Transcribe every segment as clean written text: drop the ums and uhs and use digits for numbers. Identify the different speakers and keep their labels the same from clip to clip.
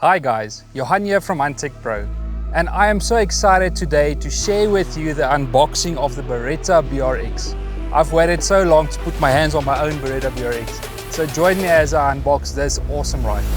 Speaker 1: Hi guys, Johan here from Huntech Pro, and I am so excited today to share with you the unboxing of the Beretta BRX. I've waited so long to put my hands on my own Beretta BRX, so join me as I unbox this awesome rifle.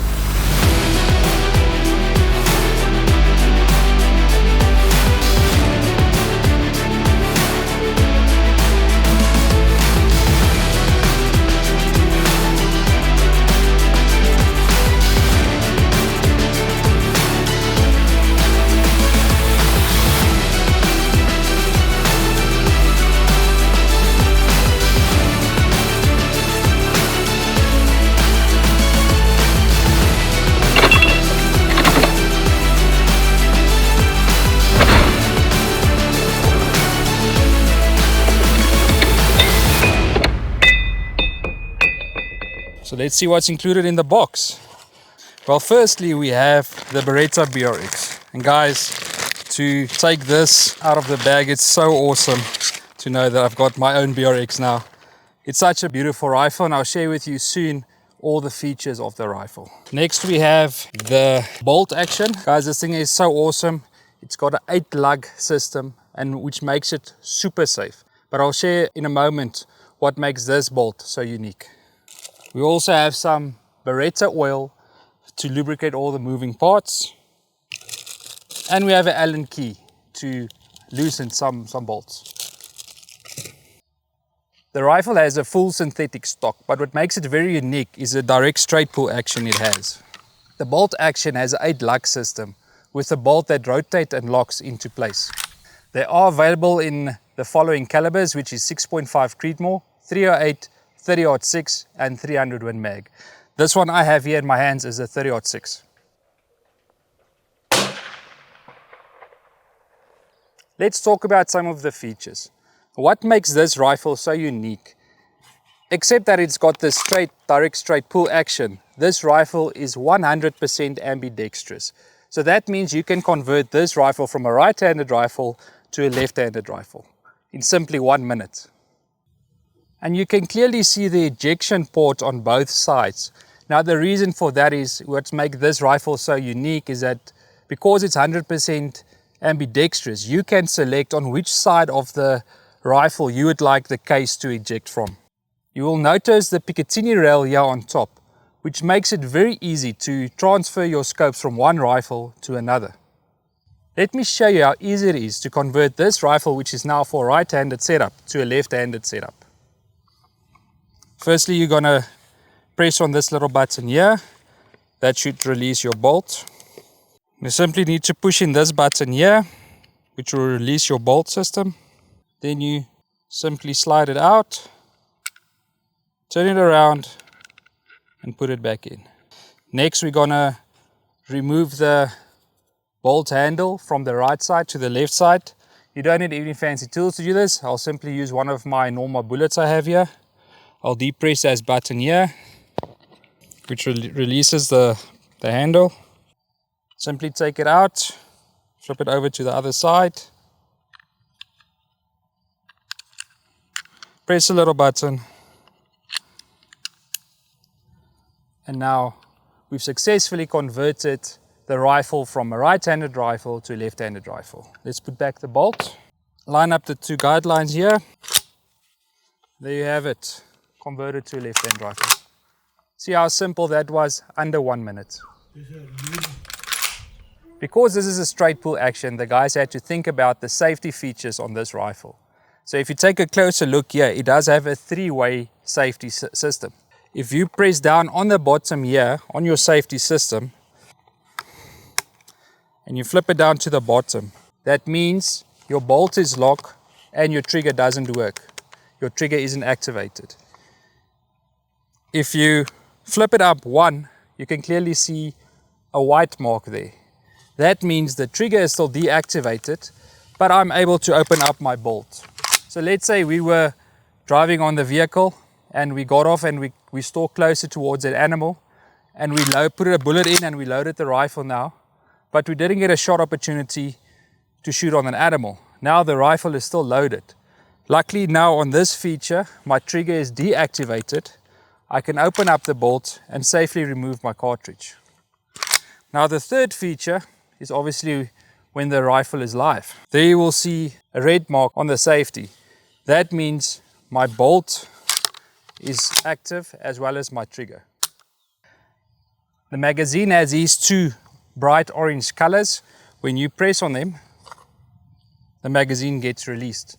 Speaker 1: So let's see what's included in the box. Well, firstly we have the Beretta BRX. And guys, to take this out of the bag, it's so awesome to know that I've got my own BRX now. It's such a beautiful rifle, and I'll share with you soon all the features of the rifle. Next we have the bolt action. Guys, this thing is so awesome. It's got an 8-lug system, and which makes it super safe. But I'll share in a moment what makes this bolt so unique. We also have some Beretta oil to lubricate all the moving parts. And we have an Allen key to loosen some bolts. The rifle has a full synthetic stock, but what makes it very unique is the direct straight pull action it has. The bolt action has an 8-lug system with a bolt that rotates and locks into place. They are available in the following calibers, which is 6.5 Creedmoor, 308, 30-06 and 300 Win Mag. This one I have here in my hands is a 30-06. Let's talk about some of the features. What makes this rifle so unique? Except that it's got this direct straight pull action, this rifle is 100% ambidextrous. So that means you can convert this rifle from a right-handed rifle to a left-handed rifle in simply 1 minute. And you can clearly see the ejection port on both sides. Now the reason for that is what makes this rifle so unique is that because it's 100% ambidextrous, you can select on which side of the rifle you would like the case to eject from. You will notice the Picatinny rail here on top, which makes it very easy to transfer your scopes from one rifle to another. Let me show you how easy it is to convert this rifle, which is now for a right-handed setup, to a left-handed setup. Firstly, you're going to press on this little button here. That should release your bolt. You simply need to push in this button here, which will release your bolt system. Then you simply slide it out, turn it around and put it back in. Next, we're going to remove the bolt handle from the right side to the left side. You don't need any fancy tools to do this. I'll simply use one of my normal bullets I have here. I'll depress this button here, which releases the handle. Simply take it out, flip it over to the other side. Press a little button. And now we've successfully converted the rifle from a right-handed rifle to a left-handed rifle. Let's put back the bolt. Line up the two guidelines here. There you have it. Converted to a left-hand rifle. See how simple that was, under 1 minute. Because this is a straight pull action, the guys had to think about the safety features on this rifle. So if you take a closer look here, it does have a 3-way safety system. If you press down on the bottom here, on your safety system, and you flip it down to the bottom, that means your bolt is locked and your trigger doesn't work. Your trigger isn't activated. If you flip it up one, you can clearly see a white mark there. That means the trigger is still deactivated, but I'm able to open up my bolt. So let's say we were driving on the vehicle and we got off and we stalked closer towards an animal, and we put a bullet in and we loaded the rifle now, but we didn't get a shot opportunity to shoot on an animal. Now the rifle is still loaded. Luckily now on this feature, my trigger is deactivated. I can open up the bolt and safely remove my cartridge. Now the third feature is obviously when the rifle is live. There you will see a red mark on the safety. That means my bolt is active as well as my trigger. The magazine has these two bright orange colors. When you press on them, the magazine gets released.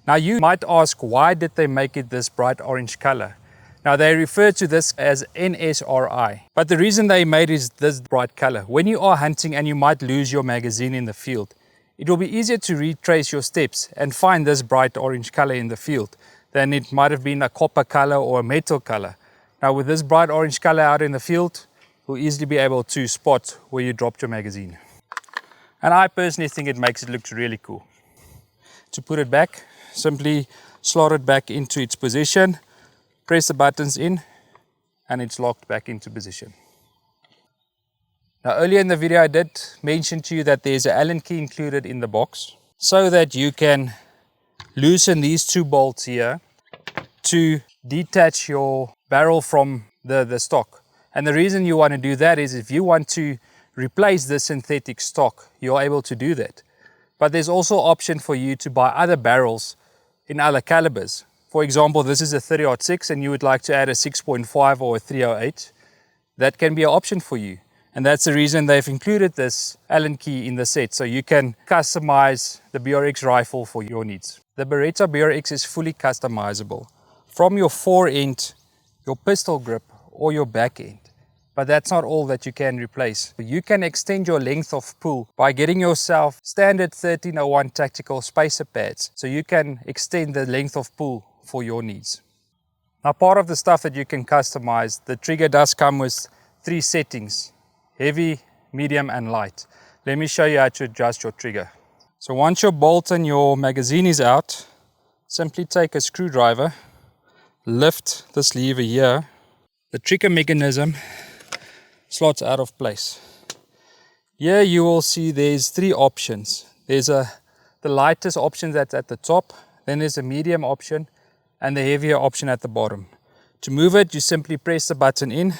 Speaker 1: Now you might ask, why did they make it this bright orange color? Now they refer to this as NSRI, but the reason they made is this bright color. When you are hunting and you might lose your magazine in the field, it will be easier to retrace your steps and find this bright orange color in the field than it might have been a copper color or a metal color. Now with this bright orange color out in the field, you'll easily be able to spot where you dropped your magazine. And I personally think it makes it look really cool. To put it back, simply slot it back into its position, press the buttons in, and it's locked back into position. Now earlier in the video I did mention to you that there's an Allen key included in the box so that you can loosen these two bolts here to detach your barrel from the stock. And the reason you want to do that is if you want to replace the synthetic stock, you're able to do that. But there's also an option for you to buy other barrels in other calibers. For example, this is a 30-06 and you would like to add a 6.5 or a 308. That can be an option for you. And that's the reason they've included this Allen key in the set, so you can customize the BRX rifle for your needs. The Beretta BRX is fully customizable from your forend, your pistol grip or your back end. But that's not all that you can replace. You can extend your length of pull by getting yourself standard 1301 tactical spacer pads, so you can extend the length of pull for your needs. Now part of the stuff that you can customize, the trigger does come with 3 settings: heavy, medium and light. Let me show you how to adjust your trigger. So once your bolt and your magazine is out, simply take a screwdriver, lift this lever here. The trigger mechanism slots out of place. Here you will see there's 3 options. There's the lightest option that's at the top, then there's a medium option and the heavier option at the bottom. To move it, you simply press the button in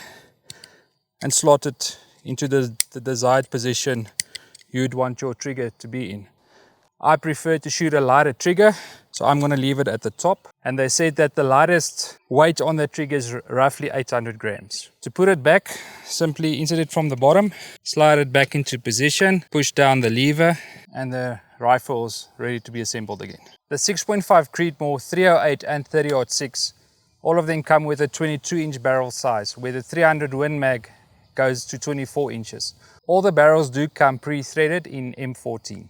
Speaker 1: and slot it into the desired position you'd want your trigger to be in. I prefer to shoot a lighter trigger, so I'm going to leave it at the top. And they said that the lightest weight on the trigger is roughly 800 grams. To put it back, simply insert it from the bottom, slide it back into position, push down the lever, and the rifle is ready to be assembled again. The 6.5 Creedmoor, 308 and 30-06, all of them come with a 22-inch barrel size, where the 300 Win Mag goes to 24 inches. All the barrels do come pre-threaded in M14.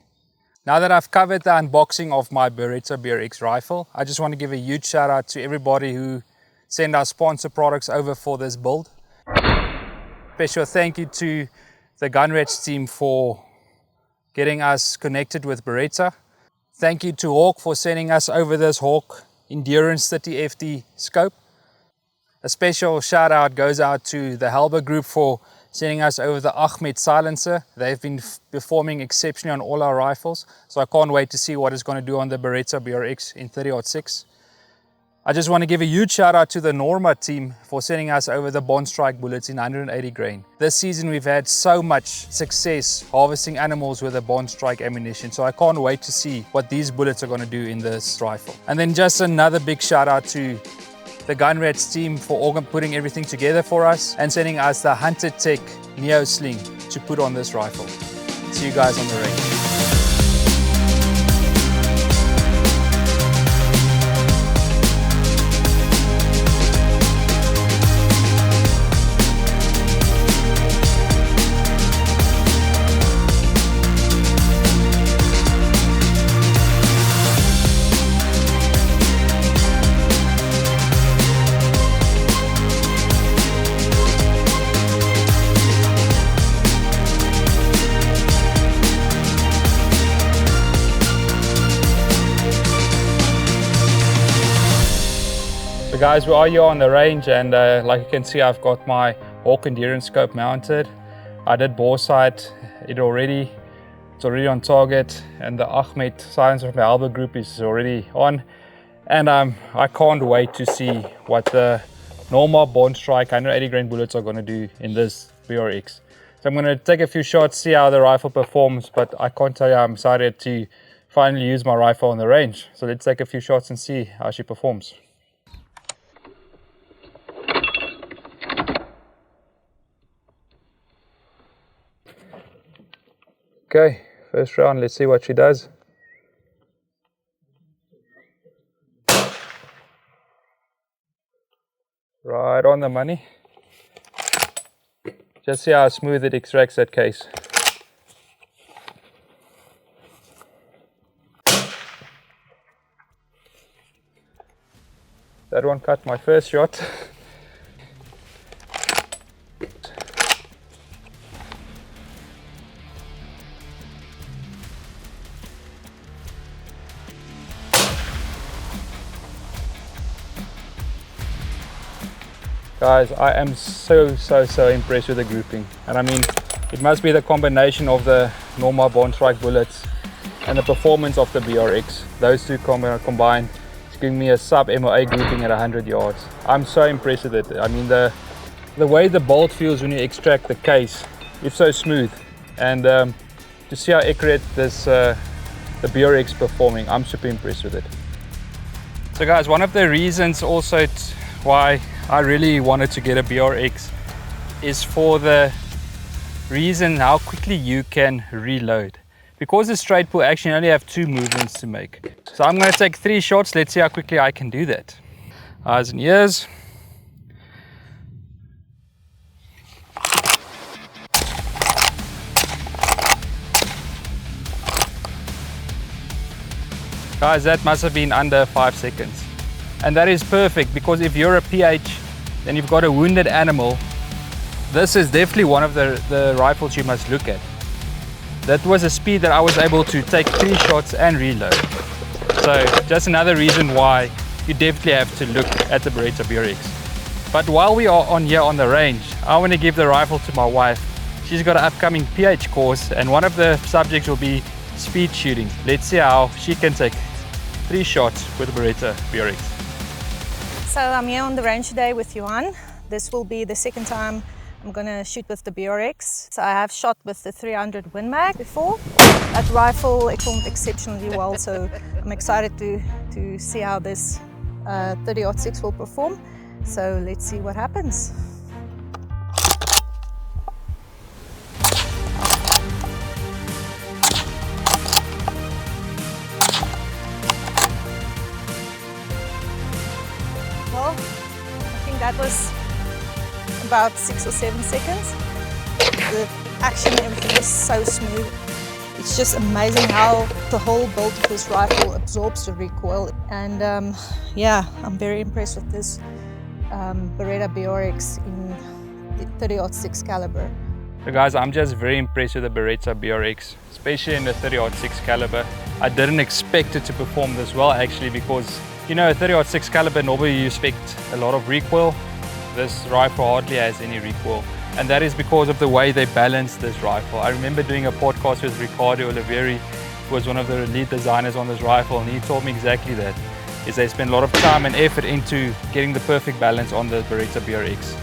Speaker 1: Now that I've covered the unboxing of my Beretta BRX rifle, I just want to give a huge shout out to everybody who sent our sponsor products over for this build. Special thank you to the Gunrats team for getting us connected with Beretta. Thank you to Hawk for sending us over this Hawk Endurance 30FD scope. A special shout out goes out to the Halber group for sending us over the Ahmed silencer. They've been performing exceptionally on all our rifles, so I can't wait to see what it's going to do on the Beretta BRX in 30-06. I just want to give a huge shout out to the Norma team for sending us over the Bond Strike bullets in 180 grain. This season we've had so much success harvesting animals with the Bond Strike ammunition, so I can't wait to see what these bullets are going to do in this rifle. And then just another big shout out to the Gunrats team for putting everything together for us and sending us the Huntech Neo Sling to put on this rifle. See you guys on the range. So guys, we are here on the range, and like you can see, I've got my Hawk Endurance scope mounted. I did bore sight it already. It's already on target, and the Ahmed silencer from the Halber group is already on. And I can't wait to see what the normal Bond Strike 180 grain bullets are going to do in this BRX. So I'm going to take a few shots, see how the rifle performs, but I can't tell you I'm excited to finally use my rifle on the range. So let's take a few shots and see how she performs. Okay, first round, let's see what she does. Right on the money. Just see how smooth it extracts that case. That one cut my first shot. Guys, I am so impressed with the grouping, and I mean, it must be the combination of the normal Bond Strike bullets and the performance of the BRX. Those two combined is giving me a sub-MOA grouping at 100 yards. I'm so impressed with it. I mean, the way the bolt feels when you extract the case, it's so smooth, and to see how accurate this the BRX performing, I'm super impressed with it. So guys, one of the reasons also why I really wanted to get a BRX is for the reason how quickly you can reload. Because the straight pull action, you only have 2 movements to make. So I'm going to take 3 shots. Let's see how quickly I can do that. Eyes and ears. Guys, that must have been under 5 seconds. And that is perfect, because if you're a PH and you've got a wounded animal, this is definitely one of the rifles you must look at. That was a speed that I was able to take 3 shots and reload. So just another reason why you definitely have to look at the Beretta BRX. But while we are on here on the range, I want to give the rifle to my wife. She's got an upcoming PH course, and one of the subjects will be speed shooting. Let's see how she can take 3 shots with the Beretta BRX.
Speaker 2: So I'm here on the range today with Johan. This will be the second time I'm going to shoot with the BRX. So I have shot with the 300 Win Mag before. That rifle performed exceptionally well, so I'm excited to see how this 30-06 will perform. So let's see what happens. Well, I think that was about 6 or 7 seconds. The action and everything is so smooth. It's just amazing how the whole build of this rifle absorbs the recoil. And yeah, I'm very impressed with this Beretta BRX in the 30-06 caliber.
Speaker 1: So guys, I'm just very impressed with the Beretta BRX, especially in the 30-06 caliber. I didn't expect it to perform this well actually, because you know, a 30-06 caliber, normally you expect a lot of recoil. This rifle hardly has any recoil, and that is because of the way they balance this rifle. I remember doing a podcast with Ricardo Oliveri, who was one of the lead designers on this rifle, and he told me exactly that, is they spend a lot of time and effort into getting the perfect balance on the Beretta BRX.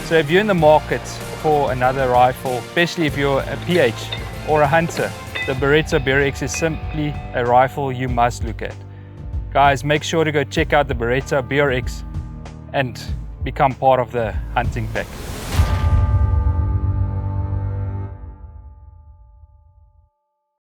Speaker 1: So if you're in the market for another rifle, especially if you're a PH or a hunter, the Beretta BRX is simply a rifle you must look at. Guys, make sure to go check out the Beretta BRX and become part of the hunting pack.